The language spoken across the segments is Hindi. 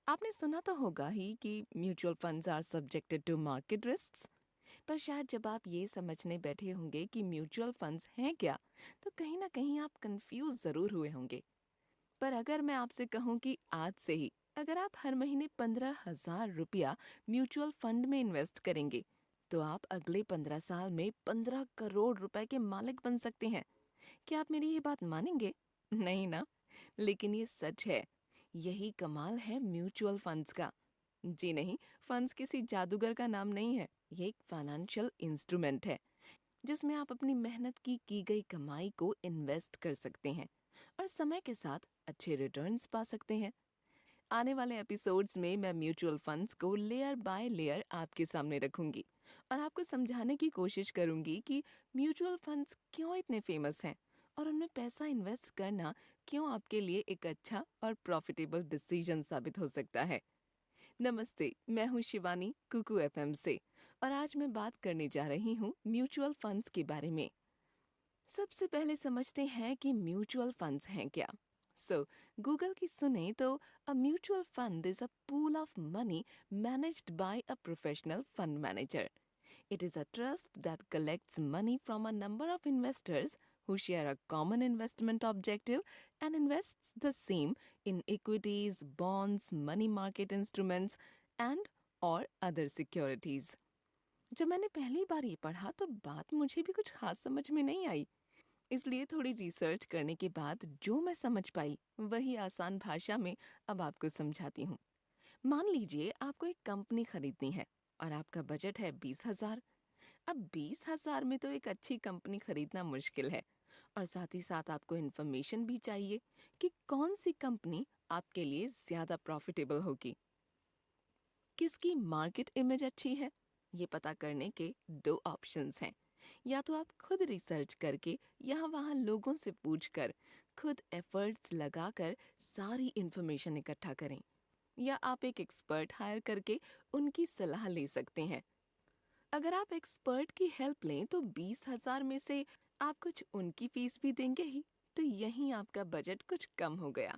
आपने सुना तो होगा ही कि mutual funds are subjected to market risks. पर शायद जब आप ये समझने बैठे होंगे कि म्यूचुअल फंड्स हैं क्या, तो कहीं ना कहीं आप कंफ्यूज जरूर हुए होंगे। पर अगर मैं आपसे कहूँ कि आज से ही अगर आप हर महीने 15,000 रुपया म्यूचुअल फंड में इन्वेस्ट करेंगे, तो आप अगले 15 साल में 15 करोड़ रुपए के मालिक बन सकते हैं। क्या आप मेरी ये बात मानेंगे? नहीं ना? लेकिन ये सच है। यही कमाल है म्यूचुअल फंड्स का। जी नहीं, फंड्स किसी जादूगर का नाम नहीं है। ये एक फाइनेंशियल इंस्ट्रूमेंट है जिसमें आप अपनी मेहनत की गई कमाई को इन्वेस्ट कर सकते हैं और समय के साथ अच्छे रिटर्न्स पा सकते हैं। आने वाले एपिसोड्स में मैं म्यूचुअल फंड्स को लेयर बाय लेयर आपके सामने रखूंगी और आपको समझाने की कोशिश करूंगी कि म्यूचुअल फंड्स क्यों इतने फेमस हैं और उनमें पैसा इन्वेस्ट करना क्यों आपके लिए एक अच्छा और प्रॉफिटेबल डिसीजन साबित हो सकता है। नमस्ते, मैं हूँ शिवानी कुकू एफएम से और आज मैं बात करने जा रही हूँ म्यूचुअल फंड्स के बारे में। सबसे पहले समझते हैं कि म्यूचुअल फंड्स हैं क्या। गूगल की सुने तो a mutual fund is a pool of money managed by a professional fund manager. It is a trust that collects money from a number of investors who share a common investment objective and invests the same in equities, bonds, money market instruments, and or other securities. जब मैंने पहली बार ये पढ़ा तो बात मुझे भी कुछ खास समझ में नहीं आई। इसलिए थोड़ी रिसर्च करने के बाद जो मैं समझ पाई वही आसान भाषा में अब आपको समझाती हूँ। मान लीजिए आपको एक कंपनी खरीदनी है और आपका बजट है 20,000। अब 20,000 में तो एक अच्छी कंपनी खरीदना मुश्किल है और साथ ही साथ आपको इन्फॉर्मेशन भी चाहिए कि कौन सी कंपनी आपके लिए ज्यादा प्रॉफिटेबल होगी, किसकी मार्केट इमेज अच्छी है। ये पता करने के दो ऑप्शंस हैं। या तो आप खुद रिसर्च करके यहाँ वहाँ लोगों से पूछकर खुद एफर्ट्स लगाकर सारी इन्फॉर्मेशन इकट्ठा करें, या आप एक एक्सपर्ट हायर करके उनकी सलाह ले सकते हैं। अगर आप एक्सपर्ट की हेल्प लें तो 20,000 में से आप कुछ उनकी फीस भी देंगे ही, तो यहीं आपका बजट कुछ कम हो गया।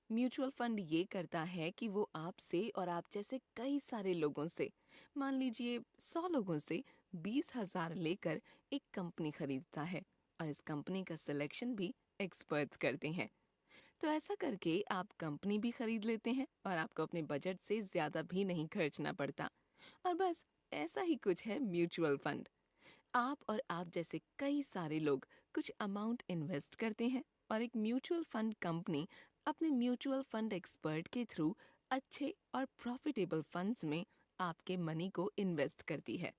म्यूचुअल फंड ये करता है कि वो आपसे और आप जैसे कई सारे लोगों से, मान लीजिए 100 लोगों से 20,000 लेकर एक कंपनी खरीदता है और इस कंपनी का सिलेक्शन भी एक्सपर्ट्स करते हैं। तो ऐसा करके आप कंपनी भी खरीद लेते हैं और आपको अपने बजट से ज्यादा भी नहीं खर्चना पड़ता। और बस ऐसा ही कुछ है म्यूचुअल फंड। आप और आप जैसे कई सारे लोग कुछ अमाउंट इन्वेस्ट करते हैं और एक म्यूचुअल फंड कंपनी अपने म्यूचुअल फंड एक्सपर्ट के थ्रू अच्छे और प्रॉफिटेबल फंड्स में आपके मनी को इन्वेस्ट करती है।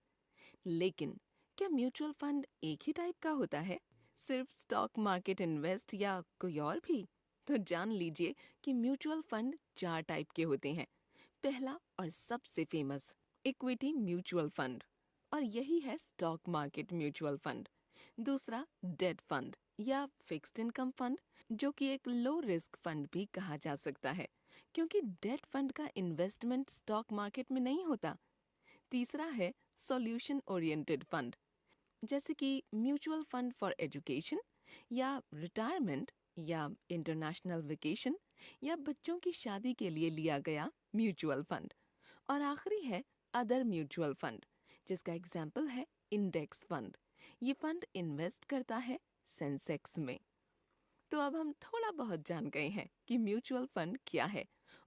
लेकिन क्या म्यूचुअल फंड एक ही टाइप का होता है, सिर्फ स्टॉक मार्केट इन्वेस्ट, या कोई और भी? तो जान लीजिए कि म्यूचुअल फंड 4 टाइप के होते हैं। पहला और सबसे फेमस इक्विटी म्यूचुअल फंड, और यही है स्टॉक मार्केट म्यूचुअल फंड। दूसरा डेट फंड या फिक्स्ड इनकम फंड, जो कि एक लो रिस्क फंड भी कहा जा सकता है क्योंकि डेट फंड का इन्वेस्टमेंट स्टॉक मार्केट में नहीं होता। तीसरा है सॉल्यूशन ओरिएंटेड फंड, जैसे कि म्यूचुअल फंड फॉर एजुकेशन या रिटायरमेंट या इंटरनेशनल वेकेशन या बच्चों की शादी के लिए लिया गया म्यूचुअल फंड। और आखिरी है अदर म्यूचुअल फंड, जिसका एग्जाम्पल है इंडेक्स फंड। ये फंड इन्वेस्ट करता है सेंसेक्स में। तो अब हम थोड़ा बहुत जान गए हैं कि म्यूचुअल फंड क्या है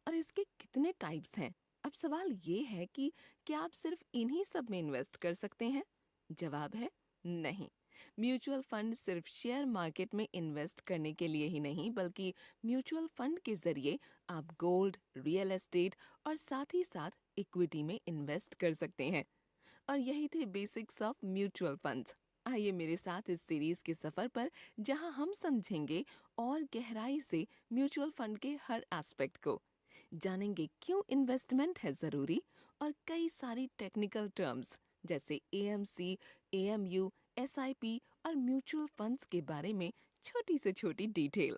और इसके कितने टाइप्स हैं। अब सवाल ये है कि क्या आप सिर्फ इन्हीं सब में इन्वेस्ट कर सकते हैं? जवाब है नहीं। म्यूचुअल फंड सिर्फ शेयर मार्केट में इन्वेस्ट करने के लिए ही नहीं, बल्कि म्यूचुअल फंड के जरिए आप गोल्ड, रियल एस्टेट और साथ ही साथ इक्विटी में इन्वेस्ट कर सकते हैं। और यही थे बेसिक्स ऑफ म्यूचुअल फंड्स। आइए मेरे साथ इस सीरीज के सफर पर, जहां हम समझेंगे और गहराई से म्यूचुअल फंड के हर एस्पेक्ट को, जानेंगे क्यों इन्वेस्टमेंट है जरूरी और कई सारी टेक्निकल टर्म्स जैसे एएमसी, एएमयू, एसआईपी और म्यूचुअल फंड्स के बारे में छोटी से छोटी डिटेल।